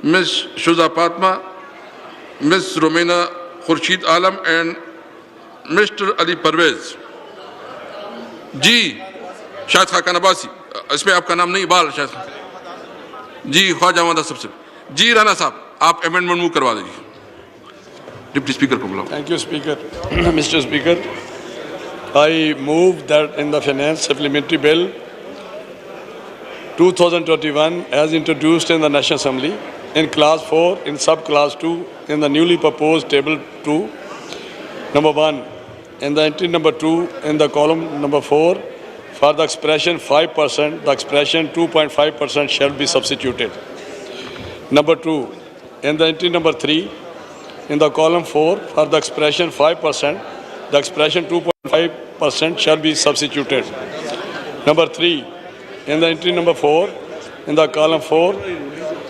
Ms. Shuza Fatma, Ms. Romina Khurshid Alam and Mr. Ali Parvez. जी शायद खाका नबासी, इसमें आपका नाम नहीं, बाल शायद जी ख्वाजा मादा सबसे जी राना साहब आप अमेंडमेंट मूव करवा दीजिए। डिप्टी स्पीकर को बुलाओ। Thank you, Speaker. Mr. Speaker, I move that in the Finance Supplementary Bill 2021 as introduced in the National Assembly in Class 4 in Subclass 2 in the newly proposed Table 2, number 1, in the entry number 2 in the column number 4 for the expression 5%, the expression 2.5% shall be substituted. Number 2, in the entry number 3 in the column 4 for the expression 5%, the expression 2.5% shall be substituted. Number 3, in the entry number 4 in the column 4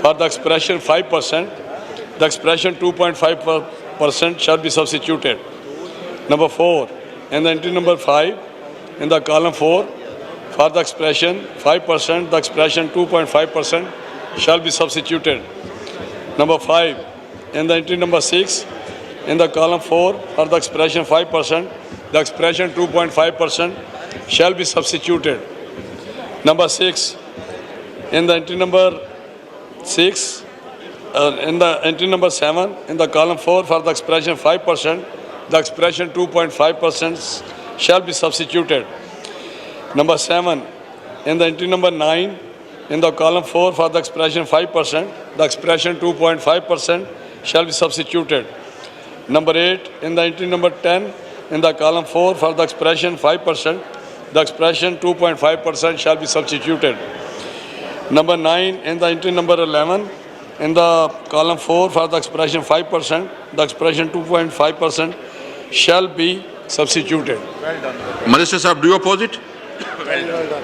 for the expression 5%, the expression 2.5% shall be substituted. Number 4, in the entry number 5 in the column 4 for the expression 5%, the expression 2.5% shall be substituted. Number 5, in the entry number 6 in the column 4 for the expression 5%, the expression 2.5% shall be substituted. Number 6, in the entry number 6, in the entry number 7, in the column 4 for the expression 5%, the expression 2.5% shall be substituted. Number 7, in the entry number 9, in the column 4 for the expression 5%, the expression 2.5% shall be substituted. Number 8, in the entry number 10, in the column 4 for the expression 5%, the expression 2.5% shall be substituted. Number 9, in the entry number 11, in the column 4 for the expression 5%, the expression 2.5% shall be substituted. Well done. Minister Sahab, do you oppose it? Well done.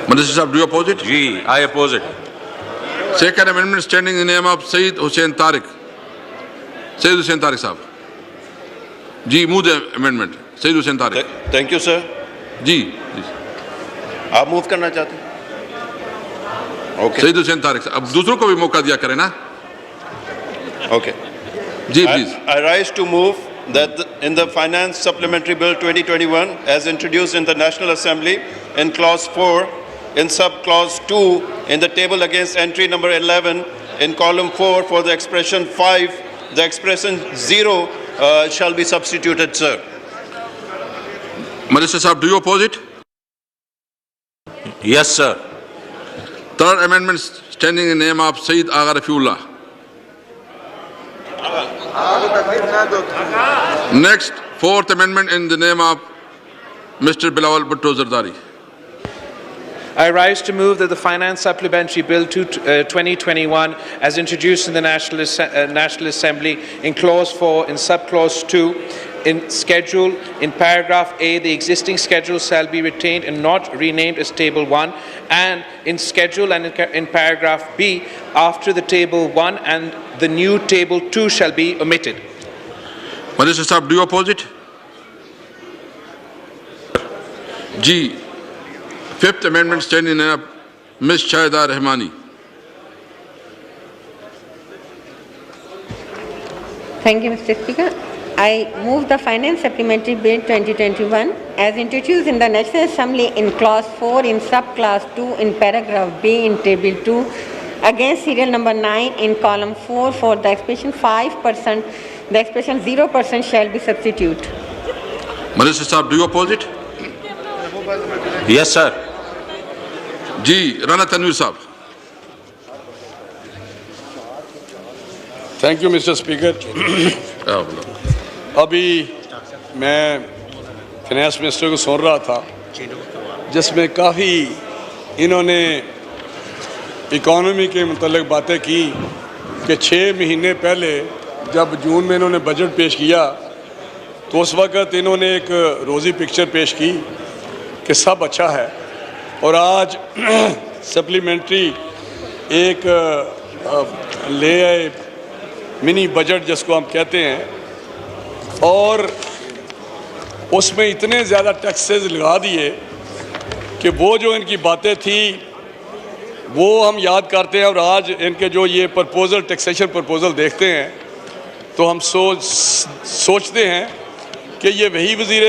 Minister Sahab, do you oppose it? Gee, I oppose it. Second amendment standing in the name of Sayyid Hussain Tariq. Sayyid Hussain Tariq Sahab. Ji move the amendment. Sayyid Hussain Tariq. Thank you, sir. जी आप move करना चाहते हैं? Okay. Saeed Hussain Tariq साहब, अब दूसरों को भी मौका दिया करें ना। Okay. जी please. I rise to move that in the Finance Supplementary Bill 2021 as introduced in the National Assembly in Clause 4 in Subclause 2 in the table against entry number 11 in column 4 for the expression 5, the expression 0 shall be substituted, sir. Minister Sahab, do you oppose it? Yes, sir. Third amendment standing in the name of Sayyid Agha Rafiullah. Next, fourth amendment in the name of Mr. Bilawal Bhutto Zardari. I rise to move that the Finance Supplementary Bill 2021 as introduced in the National Assembly in Clause 4 in Subclause 2 in Schedule in Paragraph A, the existing schedule shall be retained and not renamed as Table 1, and in Schedule and in Paragraph B, after the Table 1 and the new Table 2 shall be omitted. Minister Sahab, do you oppose it? G. Fifth amendment standing in the name of Ms. Shahida Rahmani. Thank you, Mr. Speaker. I move the Finance Supplementary Bill 2021 as introduced in the National Assembly in Clause 4 in Subclass 2 in Paragraph B in Table 2 against serial number 9 in column 4 for the expression 5%, the expression 0% shall be substituted. Minister Sahab, do you oppose it? Yes, sir. G. Rana Tanvir Sahab. Thank you, Mr. Speaker. अभी मैं finance minister को सुन रहा था जिसमें काफ़ी इन्होंने economy के मुतल्लिक बातें की कि 6 महीने पहले जब जून में इन्होंने बजट पेश किया तो उस वक़्त इन्होंने एक रोज़ी पिक्चर पेश की कि सब अच्छा है, और आज सप्लीमेंट्री एक ले आए मिनी बजट जिसको हम कहते हैं, और उसमें इतने ज़्यादा टैक्सेस लगा दिए कि वो जो इनकी बातें थी वो हम याद करते हैं। और आज इनके जो ये प्रपोज़ल, टैक्सेशन प्रपोज़ल देखते हैं तो हम सोचते हैं कि ये वही वज़ीर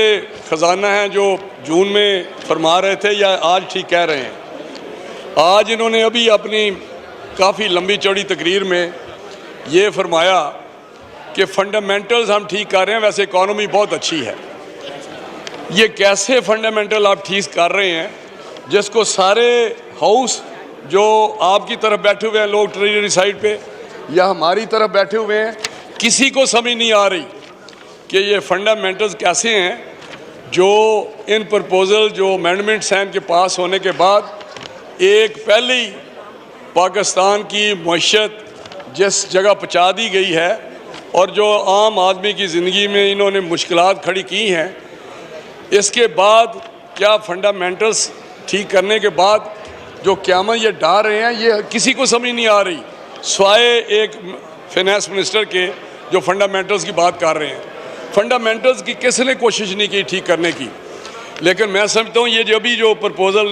ख़जाना हैं जो जून में फरमा रहे थे, या आज ठीक कह रहे हैं। आज इन्होंने अभी अपनी काफ़ी लंबी चौड़ी तकरीर में ये फरमाया कि फंडामेंटल्स हम ठीक कर रहे हैं, वैसे इकॉनमी बहुत अच्छी है। ये कैसे फंडामेंटल आप ठीक कर रहे हैं जिसको सारे हाउस जो आपकी तरफ बैठे हुए हैं लोग ट्रेजरी साइड पे या हमारी तरफ बैठे हुए हैं, किसी को समझ नहीं आ रही कि ये फंडामेंटल्स कैसे हैं जो इन प्रपोज़ल जो अमेंडमेंट्स हैं इनके पास होने के बाद एक पहले ही पाकिस्तान की मईशत जिस जगह पहुंचा दी गई है और जो आम आदमी की ज़िंदगी में इन्होंने मुश्किलात खड़ी की हैं, इसके बाद क्या फंडामेंटल्स ठीक करने के बाद जो क़यामत ये डा रहे हैं ये किसी को समझ नहीं आ रही, स्वाए एक फाइनेंस मिनिस्टर के जो फंडामेंटल्स की बात कर रहे हैं। फंडामेंटल्स की किसने कोशिश नहीं की ठीक करने की। लेकिन मैं समझता हूँ ये जो अभी जो प्रपोज़ल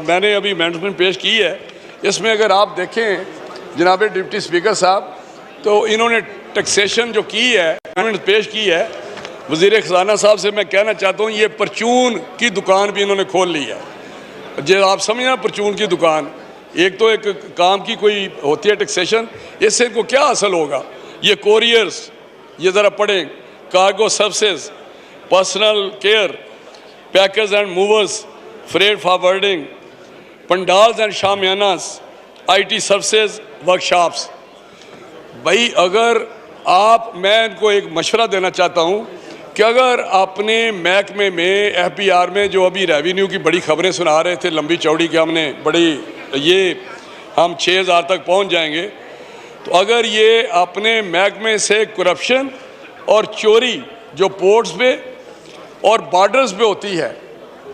मैंने अभी अमेंडमेंट पेश की है, इसमें अगर आप देखें जनाब डिप्टी स्पीकर साहब, तो इन्होंने टैक्सेशन जो की है, अमेंडमेंट पेश की है, वज़ीर ख़जाना साहब से मैं कहना चाहता हूँ ये परचून की दुकान भी इन्होंने खोल ली है। जो आप समझना परचून की दुकान, एक तो एक काम की कोई होती है टैक्सेशन, इससे इनको क्या हासिल होगा। ये कोरियर्स, ये ज़रा पढ़ें, cargo services, personal care, packers and movers, freight forwarding, pandals and shamianas, IT services, workshops. भाई अगर आप, मैं इनको एक मशवरा देना चाहता हूँ कि अगर अपने महकमे में FBR में जो अभी रेवेन्यू की बड़ी खबरें सुना रहे थे लंबी चौड़ी कि हमने बड़ी ये हम 6000 तक पहुँच जाएंगे, तो अगर ये अपने महकमे से करप्शन और चोरी जो पोर्ट्स पे और बॉर्डर्स पे होती है,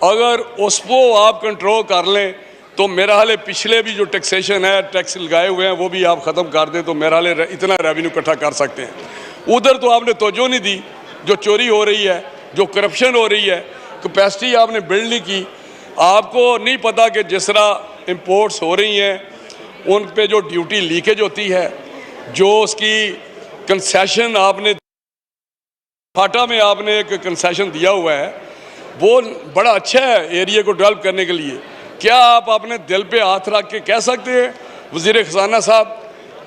अगर उसको आप कंट्रोल कर लें तो मेरा हाल पिछले भी जो टैक्सेशन है, टैक्स लगाए हुए हैं, वो भी आप ख़त्म कर दें तो मेरा हाल इतना रेवेन्यू इकट्ठा कर सकते हैं। उधर तो आपने तवज्जो नहीं दी, जो चोरी हो रही है, जो करप्शन हो रही है, कैपेसिटी आपने बिल्ड नहीं की। आपको नहीं पता कि जिस तरह इम्पोर्ट्स हो रही हैं उन पे जो ड्यूटी लीकेज होती है, जो उसकी कंसेशन आपने फाटा में आपने एक कंसेशन दिया हुआ है, वो बड़ा अच्छा है एरिया को डेवलप करने के लिए। क्या आप अपने दिल पे हाथ रख के कह सकते हैं वज़ीर ख़जाना साहब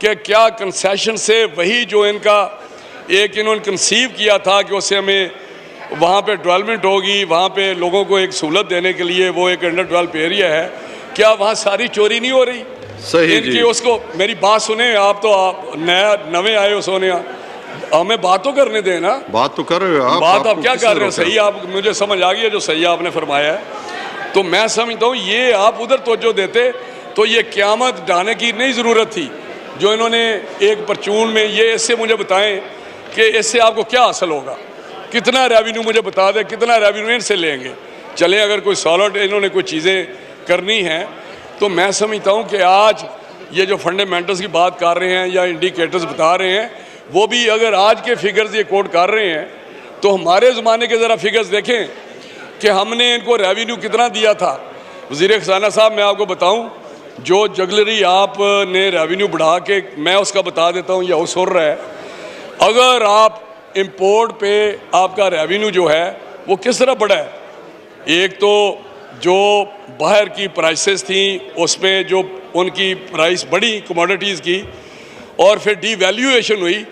कि क्या कंसेशन से वही जो इनका एक इन्होंने कंसीव किया था कि उससे हमें वहाँ पे डेवलपमेंट होगी, वहाँ पे लोगों को एक सहूलत देने के लिए वो एक अंडर डेवलप एरिया है, क्या वहाँ सारी चोरी नहीं हो रही? सही इनकी जी। उसको मेरी बात सुने, आप तो आप नए आए हो सोने, हमें बात तो करने दें ना। बात तो कर रहे हो आप, बात आप आपको क्या किसने कर रहे हैं? रोका? सही, आप मुझे समझ आ गई है जो सही आपने फरमाया है। तो मैं समझता हूँ ये आप उधर तवज्जो देते तो ये क़यामत डालने की नहीं ज़रूरत थी जो इन्होंने एक परचून में ये। इससे मुझे बताएं कि इससे आपको क्या हासिल होगा, कितना रेवेन्यू मुझे बता दें, कितना रेवेन्यू इनसे लेंगे। चलें अगर कोई सॉलिड इन्होंने कोई चीज़ें करनी हैं तो मैं समझता हूँ कि आज ये जो फंडामेंटल्स की बात कर रहे हैं या इंडिकेटर्स बता रहे हैं, वो भी अगर आज के फिगर्स ये कोट कर रहे हैं तो हमारे ज़माने के ज़रा फिगर्स देखें कि हमने इनको रेवेन्यू कितना दिया था। वज़ीर ख़जाना साहब मैं आपको बताऊं, जो जगलरी आपने रेवेन्यू बढ़ा के, मैं उसका बता देता हूं, यह हाउस हो रहा है। अगर आप इंपोर्ट पे आपका रेवेन्यू जो है वो किस तरह बढ़ा है, एक तो जो बाहर की प्राइसेस थी उसमें जो उनकी प्राइस बढ़ी कमोडिटीज़ की, और फिर डीवैल्यूएशन हुई,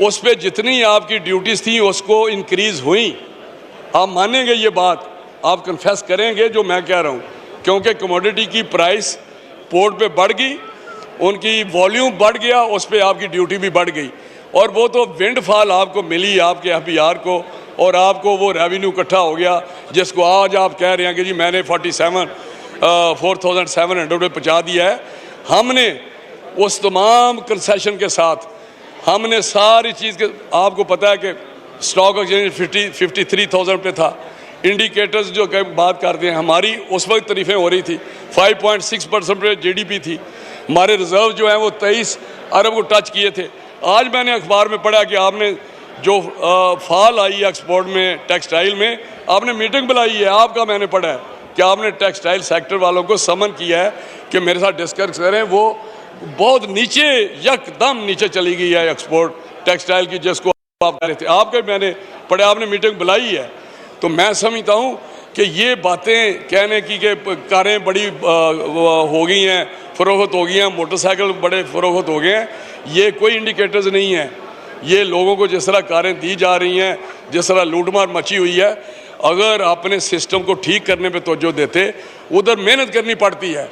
उस पर जितनी आपकी ड्यूटीज़ थी उसको इंक्रीज़ हुई। आप मानेंगे ये बात, आप कन्फेस करेंगे जो मैं कह रहा हूँ, क्योंकि कमोडिटी की प्राइस पोर्ट पे बढ़ गई, उनकी वॉल्यूम बढ़ गया, उस पर आपकी ड्यूटी भी बढ़ गई, और वो तो विंडफॉल आपको मिली आपके FBR को, और आपको वो रेवेन्यू इकट्ठा हो गया जिसको आज आप कह रहे हैं कि जी मैंने 4,700 पे पहुँचा दिया है। हमने उस तमाम कंसेशन के साथ हमने सारी चीज़ के, आपको पता है कि स्टॉक एक्सचेंज 53,000 पे था, इंडिकेटर्स जो बात करते हैं हमारी उस वक्त तारीफें हो रही थी, 5.6% पे GDP थी, हमारे रिजर्व जो हैं वो 23 अरब को टच किए थे। आज मैंने अखबार में पढ़ा कि आपने जो फॉल आई है एक्सपोर्ट में, टेक्सटाइल में, आपने मीटिंग बुलाई है, आपका मैंने पढ़ा है कि आपने टेक्सटाइल सेक्टर वालों को समन किया है कि मेरे साथ डिस्कस करें, वो बहुत नीचे, यकदम नीचे चली गई है एक्सपोर्ट टेक्सटाइल की, जिसको आप कह रहे थे। आपके मैंने पढ़े, आपने मीटिंग बुलाई है, तो मैं समझता हूँ कि ये बातें कहने की कि कारें बड़ी हो गई हैं, फ़रोख्त हो गई हैं, मोटरसाइकिल बड़े फ़रोख्त हो गए हैं, ये कोई इंडिकेटर्स नहीं है। ये लोगों को जिस तरह कारें दी जा रही हैं, जिस तरह लूटमार मची हुई है, अगर अपने सिस्टम को ठीक करने पे तवज्जो देते, उधर मेहनत करनी पड़ती है,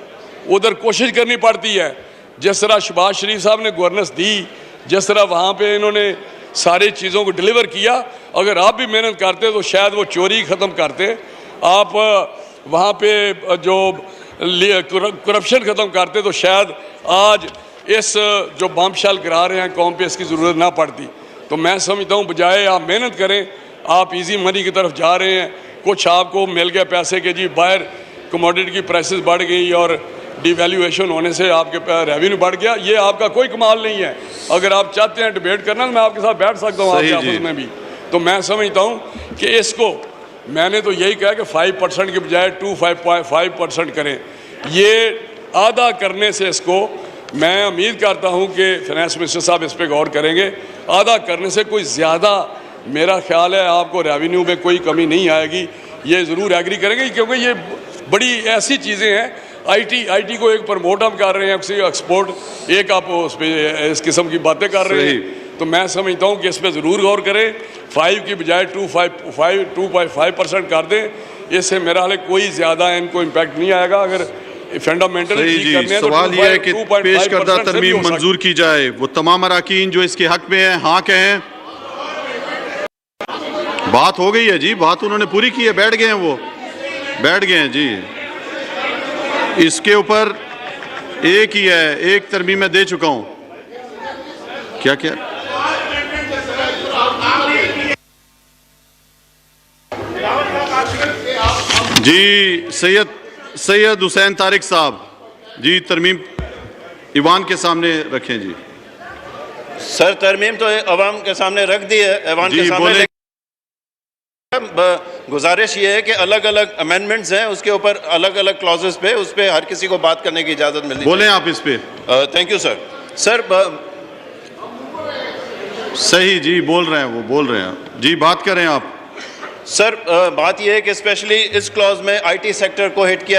उधर कोशिश करनी पड़ती है। जिस तरह शहबाज शरीफ साहब ने गवर्नेंस दी, जिस तरह वहाँ पे इन्होंने सारी चीज़ों को डिलीवर किया, अगर आप भी मेहनत करते तो शायद वो चोरी ख़त्म करते, आप वहाँ पे जो करप्शन ख़त्म करते तो शायद आज इस जो बमशाल गिरा रहे हैं कौम पे, इसकी ज़रूरत ना पड़ती। तो मैं समझता हूँ बजाय आप मेहनत करें, आप इजी मनी की तरफ जा रहे हैं। कुछ आपको मिल गया पैसे के, जी बाहर कमोडिटी की प्राइसेस बढ़ गई और डिवैल्यूएशन होने से आपके रेवेन्यू बढ़ गया, ये आपका कोई कमाल नहीं है। अगर आप चाहते हैं डिबेट करना तो मैं आपके साथ बैठ सकता हूँ आपके ऑफिस में भी। तो मैं समझता हूँ कि इसको, मैंने तो यही कहा कि 5% के बजाय 2.5% करें। ये आधा करने से इसको मैं उम्मीद करता हूँ कि फाइनेंस मिनिस्टर साहब इस पर गौर करेंगे। आधा करने से कोई ज़्यादा मेरा ख्याल है आपको रेवेन्यू में कोई कमी नहीं आएगी, ये ज़रूर एग्री करेंगे, क्योंकि ये बड़ी ऐसी चीज़ें हैं। आईटी को एक प्रमोट हम कर रहे हैं, एक्सपोर्ट, एक आप उस पर इस किस्म की बातें कर रहे हैं। तो मैं समझता हूँ कि इस पर ज़रूर गौर करें, 5 की बजाय 2.5% कर दें। इससे मेरा हाल कोई ज़्यादा इनको इम्पैक्ट नहीं आएगा। अगर फंडामेंटल सवाल यह है कि पेश करदा तरमीम मंजूर की जाए। वो तमाम अराकीन जो इसके हक में हैं, हाँ कहें। बात हो गई है जी, बात उन्होंने पूरी की है, बैठ गए हैं, वो बैठ गए हैं जी। इसके ऊपर एक ही है, एक तरमीम मैं दे चुका हूं। क्या क्या जी, सैयद हुसैन तारिक साहब जी, तरमीम ईवान के सामने रखें जी। सर तरमीम तो अवाम के सामने रख दी है, ऐवान के सामने। गुजारिश ये है कि अलग अलग अमेंडमेंट्स हैं, उसके ऊपर अलग अलग क्लॉजेस पे, उस पर हर किसी को बात करने की इजाज़त मिलती है। बोलें आप इस पे। Thank you sir. सर सही जी, बोल रहे हैं, वो बोल रहे हैं जी, बात करें आप। सर बात यह है कि स्पेशली इस क्लॉज में आईटी सेक्टर को हिट किया